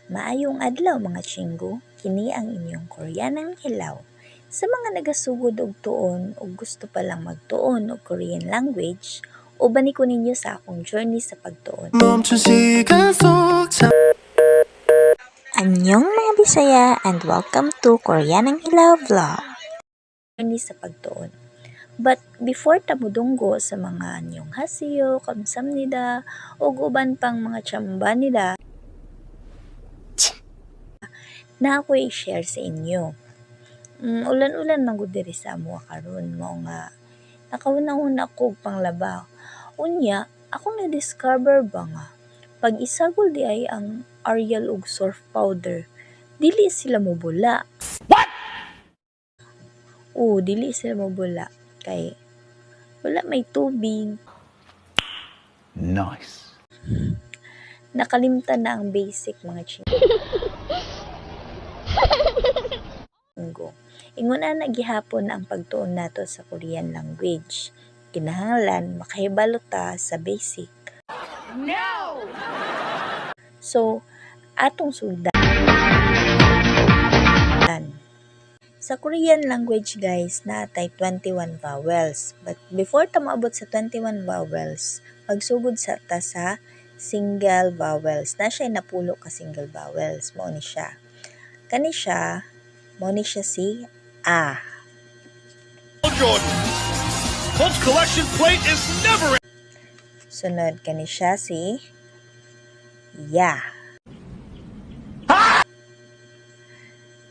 Maayong adlaw mga chinggo, kini ang inyong Koreanang Hilaw. Sa mga nagasugod og tuon o gusto pa lang magtuon og Korean language, uban ko ninyo sa akong journey sa pagtuon. Annyeong mga Bisaya and welcome to Koreanang Hilaw Vlog. Journey sa pagtuon. But before ta mudunggo sa mga anyong hasiyo, kamsamnida, ug uban pang mga tsamba nila, na ako i-share sa inyo. Ulan-ulan man gud diri sa amo karon, mao nga nakahunahuna ko og panglaba. Unya, ako na-discover ba nga pag isagol di ay ang Ariel ug surf powder, dili sila mobula. What? Dili sila mobula kay wala may tubig. Nice. Nakalimtan na ang basic mga chinggo. Ingon na gihapon ang pagtuon nato sa Korean language. Kinahanglan makahibalo ta sa basic. No! So, atong sundan. Sa Korean language guys, naatay 21 vowels. But before ta maabot sa 21 vowels, magsugod sa ta sa single vowels. Na siya napulo ka single vowels. Mao ni siya. Kani siya, mao ni siya si A. Jordan. Colts collection plate is never. Sunod kani siya si Ya.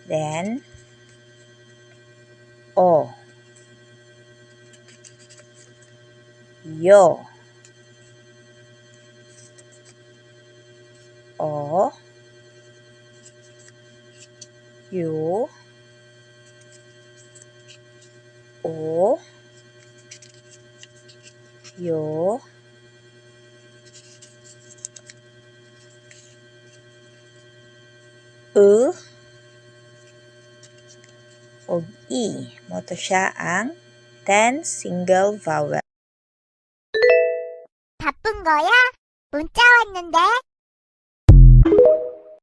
Then O. Yo. O. Yo. O. Yo. O I. Moto siya ang 10 single vowel. 바쁜 거야? 문자 왔는데?